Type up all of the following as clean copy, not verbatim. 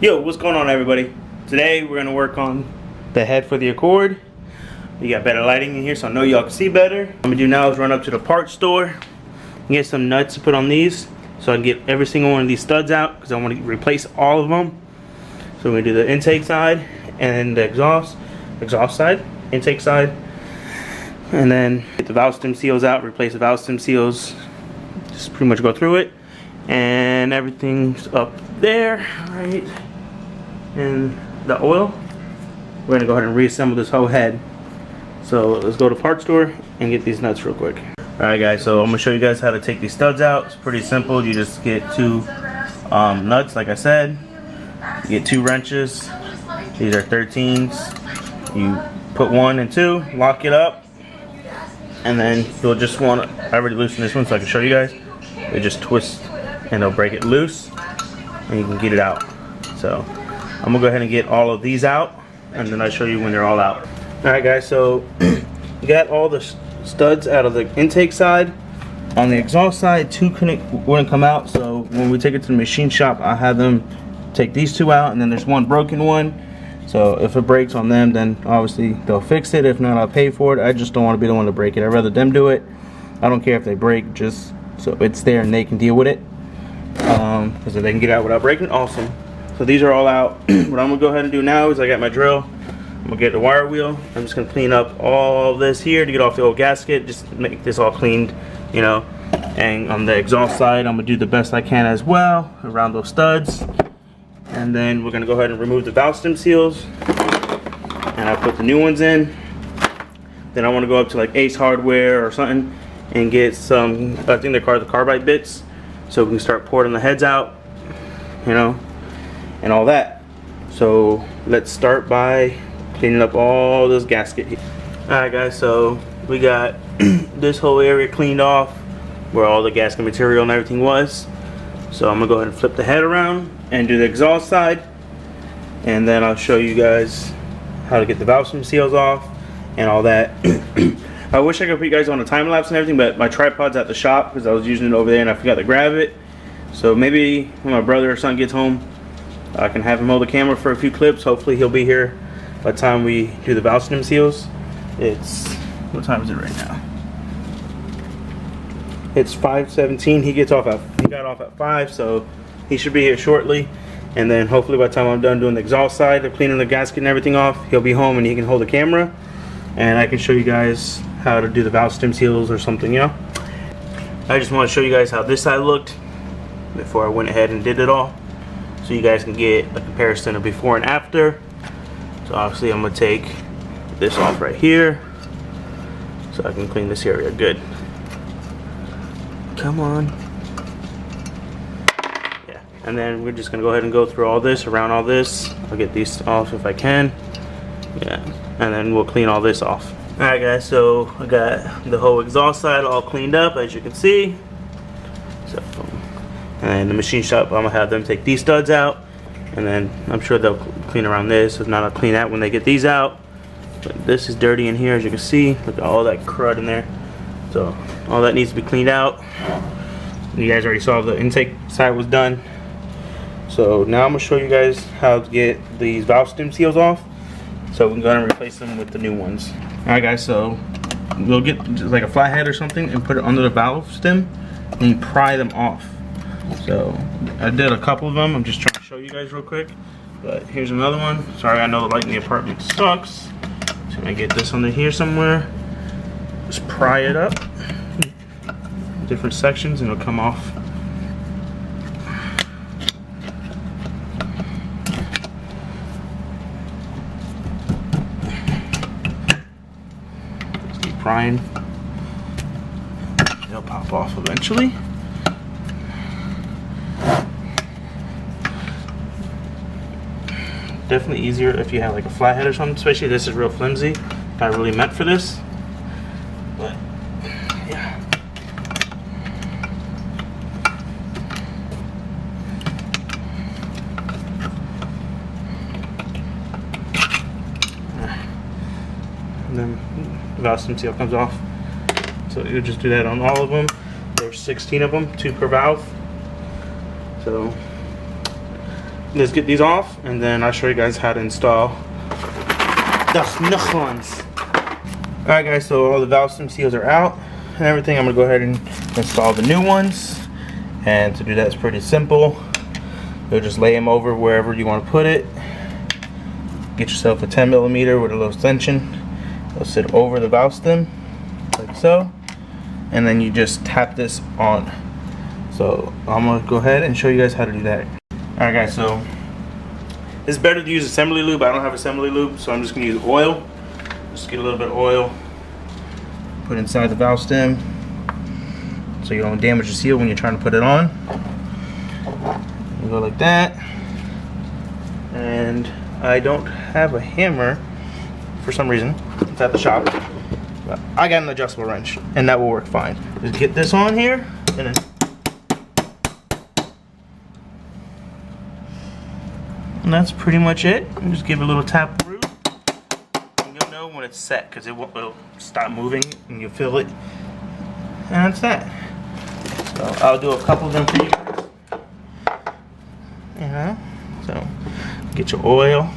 Yo, what's going on, everybody? Today we're gonna work on the head for the Accord. We got better lighting in here, so I know y'all can see better. What I'm gonna do now is run up to the parts store and get some nuts to put on these, so I can get every single one of these studs out, because I want to replace all of them. So we're gonna do the intake side and the exhaust side, intake side, and then get the valve stem seals out, replace the valve stem seals. Just pretty much go through it, and everything's up there, right? And the oil, we're gonna go ahead and reassemble this whole head. So let's go to the parts store and get these nuts real quick. Alright guys, so I'm gonna show you guys how to take these studs out. It's pretty simple. You just get two nuts, like I said. You get two wrenches. These are 13s. You put 1 and 2, lock it up, and then you'll just want to, I already loosened this one so I can show you guys. They just twist and they'll break it loose and you can get it out. So I'm gonna go ahead and get all of these out, and then I'll show you when they're all out. Alright guys, so you got all the studs out of the intake side. On the exhaust side, 2 wouldn't come out, so when we take it to the machine shop, I have them take these 2 out, and then there's one broken one. So if it breaks on them, then obviously they'll fix it. If not, I'll pay for it. I just don't want to be the one to break it. I'd rather them do it. I don't care if they break, just so it's there and they can deal with it. Because if they can get out without breaking, awesome. So these are all out. What I'm gonna go ahead and do now is I got my drill. I'm gonna get the wire wheel. I'm just gonna clean up all this here to get off the old gasket. Just make this all cleaned, you know. And on the exhaust side, I'm gonna do the best I can as well around those studs. And then we're gonna go ahead and remove the valve stem seals. And I put the new ones in. Then I want to go up to like Ace Hardware or something and get some, I think they're called the carbide bits, so we can start porting the heads out, you know, and all that. So let's start by cleaning up all this gasket here. Alright guys, so we got this whole area cleaned off where all the gasket material and everything was. So I'm gonna go ahead and flip the head around and do the exhaust side, and then I'll show you guys how to get the valve stem seals off and all that. I wish I could put you guys on a time lapse and everything, but my tripod's at the shop because I was using it over there and I forgot to grab it. So maybe when my brother or son gets home, I can have him hold the camera for a few clips. Hopefully he'll be here by the time we do the valve stem seals. It's, what time is it right now? It's 5:17. He got off at 5, so he should be here shortly. And then hopefully by the time I'm done doing the exhaust side of cleaning the gasket and everything off, he'll be home and he can hold the camera, and I can show you guys how to do the valve stem seals or something, you know. I just want to show you guys how this side looked before I went ahead and did it all, so you guys can get a comparison of before and after. So obviously I'm going to take this off right here so I can clean this area good. Come on. Yeah, and then we're just going to go ahead and go through all this, around all this. I'll get these off if I can. Yeah, and then we'll clean all this off. Alright guys, so I got the whole exhaust side all cleaned up, as you can see. So, and the machine shop, I'm gonna have them take these studs out, and then I'm sure they'll clean around this. If not, I'll clean that when they get these out. But this is dirty in here, as you can see. Look at all that crud in there. So all that needs to be cleaned out. You guys already saw the intake side was done. So now I'm gonna show you guys how to get these valve stem seals off, so we can go ahead and replace them with the new ones. Alright guys, so we'll get just like a flathead or something and put it under the valve stem and pry them off. So I did a couple of them. I'm just trying to show you guys real quick. But here's another one. Sorry, I know the light in the apartment sucks. So I get this under here somewhere. Just pry it up, different sections, and it'll come off. Prying, they'll pop off eventually. Definitely easier if you have like a flathead or something, especially this is real flimsy, not really meant for this, but yeah. And then the valve stem seal comes off. So you just do that on all of them. There's 16 of them, 2 per valve. So let's get these off, and then I'll show you guys how to install the new ones. Alright guys, so all the valve stem seals are out and everything. I'm gonna go ahead and install the new ones, and to do that is pretty simple. You'll just lay them over wherever you want to put it. Get yourself a 10mm with a low tension. It'll sit over the valve stem like so, and then you just tap this on. So I'm gonna go ahead and show you guys how to do that. Alright guys, so it's better to use assembly lube. I don't have assembly lube, so I'm just gonna use oil. Just get a little bit of oil, put it inside the valve stem so you don't damage the seal when you're trying to put it on. You go like that. And I don't have a hammer for some reason. It's at the shop. But I got an adjustable wrench, and that will work fine. Just get this on here, and then that's pretty much it. And just give it a little tap through. And you'll know when it's set, because it'll stop moving and you'll feel it. And that's that. So I'll do a couple of them for you. Yeah. So get your oil.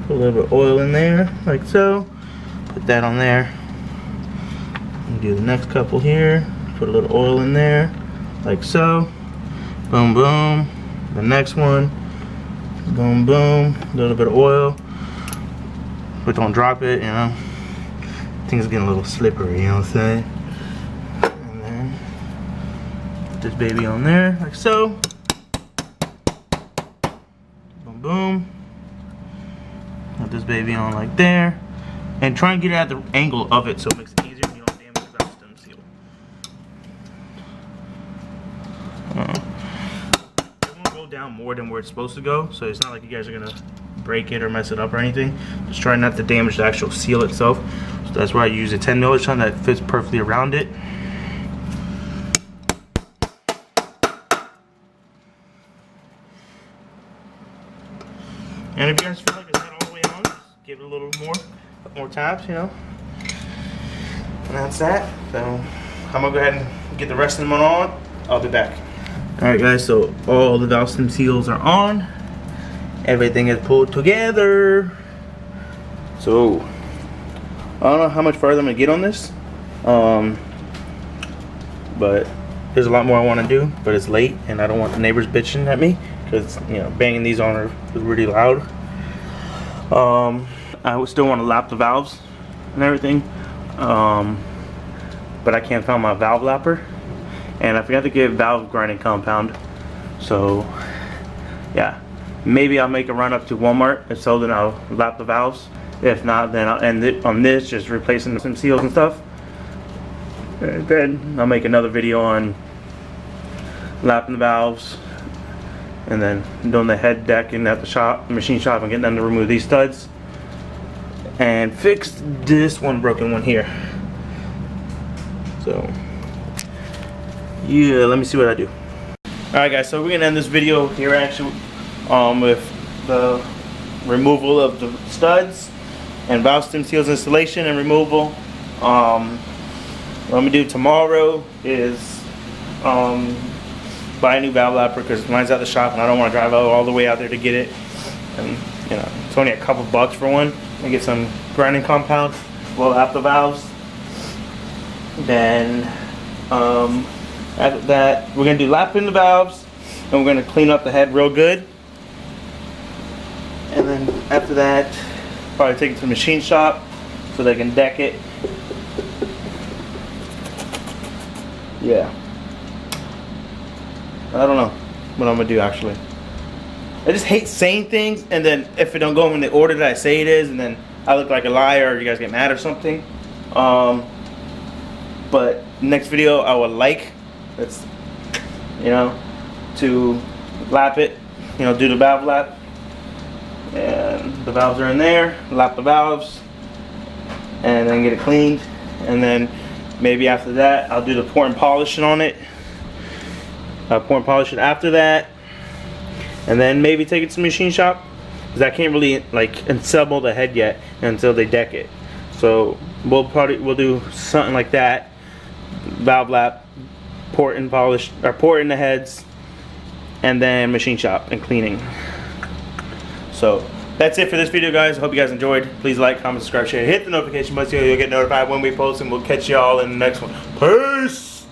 Put a little bit of oil in there, like so. Put that on there. And do the next couple here. Put a little oil in there, like so. Boom, boom. The next one. Boom, boom. A little bit of oil, but don't drop it, you know. Things getting a little slippery, you know what I'm saying? And then put this baby on there, like so. Boom, boom. Put this baby on like there, and try and get it at the angle of it so it makes it easier and you don't damage the valve stem seal. Down more than where it's supposed to go, so it's not like you guys are gonna break it or mess it up or anything. Just try not to damage the actual seal itself. So that's why I use a 10mm that fits perfectly around it. And if you guys feel like it's not all the way on, just give it a little more taps, you know. And that's that. So I'm gonna go ahead and get the rest of them on. I'll be back. Alright guys, so all the valve stem seals are on. Everything is pulled together. So I don't know how much farther I'm gonna get on this. But there's a lot more I want to do, but it's late and I don't want the neighbors bitching at me, because you know, banging these on is really loud. I would still want to lap the valves and everything. But I can't find my valve lapper. And I forgot to get valve grinding compound, so yeah, maybe I'll make a run up to Walmart, and so then I'll lap the valves. If not, then I'll end it on this, just replacing some seals and stuff. And then I'll make another video on lapping the valves, and then doing the head decking at the shop, machine shop, and getting them to remove these studs and fix this one broken one here. So yeah, let me see what I do. Alright guys, so we're gonna end this video here actually with the removal of the studs and valve stem seals installation and removal. What I'm gonna do tomorrow is buy a new valve lapper, because mine's at the shop and I don't want to drive all the way out there to get it. And you know, it's only a couple bucks for one. And get some grinding compound, we'll lap the valves. Then after that, we're going to do lapping the valves, and we're going to clean up the head real good. And then after that, probably take it to the machine shop so they can deck it. Yeah. I don't know what I'm going to do actually. I just hate saying things, and then if it don't go in the order that I say it is, and then I look like a liar or you guys get mad or something. But next video I would like, that's, you know, to lap it, you know, do the valve lap, and the valves are in there, lap the valves, and then get it cleaned, and then maybe after that I'll do the pour and polishing on it. Pour and polish it after that, and then maybe take it to the machine shop, because I can't really like assemble the head yet until they deck it. So we'll do something like that. Valve lap, pour and polish, or pour in the heads, and then machine shop and cleaning. So that's it for this video, guys. Hope you guys enjoyed. Please like, comment, subscribe, share, hit the notification button so you'll get notified when we post, and we'll catch y'all in the next one. Peace.